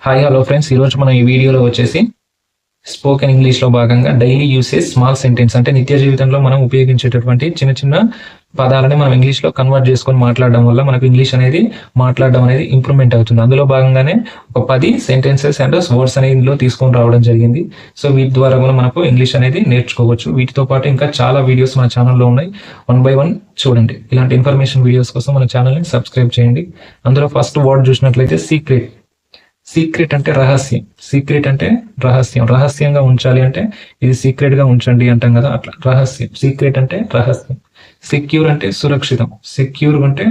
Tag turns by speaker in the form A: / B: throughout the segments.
A: Hi hello friends, ఈరోజు మనం ఈ వీడియోలో వచ్చేసి స్పోకెన్ ఇంగ్లీష్లో భాగంగా డైలీ యూసేజ్ స్మాల్ సెంటెన్స్ అంటే నిత్య జీవితంలో మనం ఉపయోగించేటటువంటి చిన్న చిన్న పదాలని మనం ఇంగ్లీష్లో కన్వర్ట్ చేసుకొని మాట్లాడడం వల్ల మనకు ఇంగ్లీష్ అనేది మాట్లాడడం అనేది ఇంప్రూవ్మెంట్ అవుతుంది. అందులో భాగంగానే ఒక 10 సెంటెన్సెస్ అండ్ వర్డ్స్ అనేది ఇందులో తీసుకొని రావడం జరిగింది. సో వీటి ద్వారా కూడా మనకు ఇంగ్లీష్ అనేది నేర్చుకోవచ్చు. వీటితో పాటు ఇంకా చాలా వీడియోస్ మన ఛానల్లో ఉన్నాయి. 1 by 1 చూడండి. ఇలాంటి ఇన్ఫర్మేషన్ వీడియోస్ కోసం మన ఛానల్ని సబ్స్క్రైబ్ చేయండి. అందులో ఫస్ట్ వర్డ్ చూసినట్లయితే సీక్రెట్. సీక్రెట్ అంటే రహస్యం. సీక్రెట్ అంటే రహస్యం. రహస్యంగా ఉంచాలి అంటే ఇది సీక్రెట్ గా ఉంచండి అంటాం కదా, అట్లా రహస్యం. సీక్రెట్ అంటే రహస్యం. సెక్యూర్ అంటే సురక్షితం. సెక్యూర్ అంటే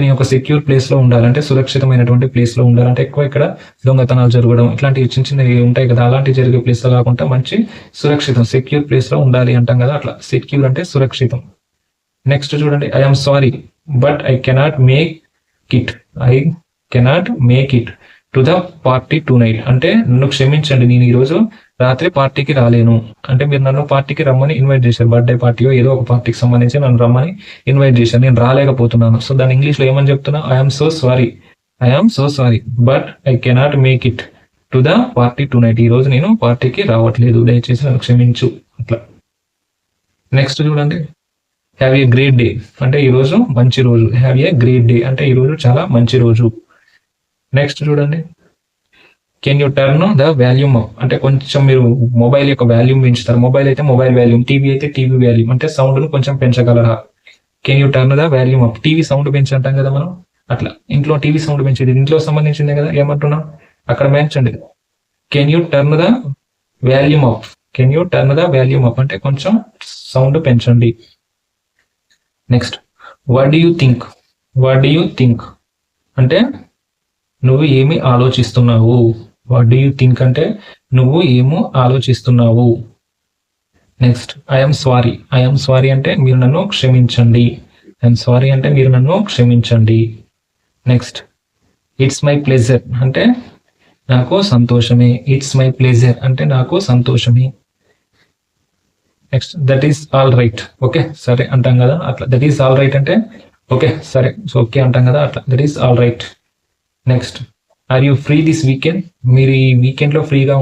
A: నీ ఒక సెక్యూర్ ప్లేస్ లో ఉండాలంటే సురక్షితమైనటువంటి ప్లేస్ లో ఉండాలంటే ఎక్కువ ఇక్కడ దొంగతనాలు జరగడం ఇట్లాంటివి చిన్న చిన్నవి ఉంటాయి కదా, అలాంటి జరిగే ప్లేస్ లో కాకుండా మంచి సురక్షితం సెక్యూర్ ప్లేస్ లో ఉండాలి అంటాం కదా, అట్లా సెక్యూర్ అంటే సురక్షితం. నెక్స్ట్ చూడండి, I'm sorry but I cannot make it. I cannot make it to the party to night. అంటే నన్ను క్షమించండి, నేను ఈరోజు రాత్రి పార్టీకి రాలేను. అంటే మీరు నన్ను పార్టీకి రమ్మని ఇన్వైట్ చేశారు, బర్త్డే పార్టీయో ఏదో ఒక పార్టీకి సంబంధించి నన్ను రమ్మని ఇన్వైట్ చేశారు, నేను రాలేకపోతున్నాను. సో దాని ఇంగ్లీష్లో ఏమని చెప్తున్నా, I'm so sorry but I cannot make it to the party to night. ఈ రోజు నేను పార్టీకి రావట్లేదు, దయచేసి నన్ను క్షమించు. అట్లా. నెక్స్ట్ చూడండి, హ్యావ్ ఏ గ్రేట్ డే అంటే ఈరోజు మంచి రోజు. హ్యావ్ ఏ గ్రేట్ డే అంటే ఈరోజు చాలా మంచి రోజు. నెక్స్ట్ చూడండి, can you turn the volume up అంటే కొంచెం మీరు మొబైల్ యొక్క వాల్యూమ్ పెంచుతారు. మొబైల్ అయితే మొబైల్ వాల్యూమ్, టీవీ అయితే టీవీ వాల్యూమ్ అంటే సౌండ్ను కొంచెం పెంచగలరా. Can you turn the volume up. TV sound పెంచి అంటాం కదా మనం, అట్లా ఇంట్లో టీవీ సౌండ్ పెంచేది ఇంట్లో సంబంధించిందే కదా, ఏమంటున్నాం అక్కడ పెంచండి. Can you turn the volume up. Can you turn the volume up అంటే కొంచెం సౌండ్ పెంచండి. Next, what do you think అంటే నువ్వు ఏమి ఆలోచిస్తున్నావు. వాట్ డూ యూ థింక్ అంటే నువ్వు ఏమో ఆలోచిస్తున్నావు. నెక్స్ట్, ఐఎమ్ సారీ అంటే మీరు నన్ను క్షమించండి. ఐఎమ్ సారీ అంటే మీరు నన్ను క్షమించండి. నెక్స్ట్, ఇట్స్ మై ప్లెజర్ అంటే నాకు సంతోషమే. ఇట్స్ మై ప్లెజర్ అంటే నాకు సంతోషమే. Next, that is all right. Okay సరే అంటాం కదా, అట్లా దట్ ఈస్ ఆల్ రైట్ అంటే ఓకే సరే ఓకే అంటాం కదా, అట్లా that is all right. Next, are you free this weekend. మీరు ఈ వీకెండ్లో ఫ్రీగా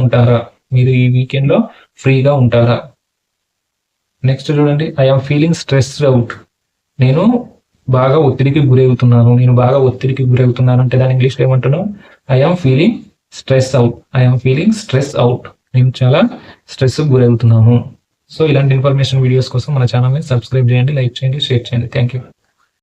A: ఉంటారా. నెక్స్ట్ చూడండి, ఐఎమ్ ఫీలింగ్ స్ట్రెస్డ్ అవుట్. నేను బాగా ఒత్తిడికి గురవుతున్నాను అంటే దాని ఇంగ్లీష్లో ఏమంటున్నాను, ఐఎమ్ ఫీలింగ్ స్ట్రెస్ అవుట్. నేను చాలా స్ట్రెస్ గురవుతున్నాను. సో ఇలాంటి ఇన్ఫర్మేషన్ వీడియోస్ కోసం మన ఛానల్ని సబ్స్క్రైబ్ చేయండి, లైక్ చేయండి, షేర్ చేయండి. Thank you.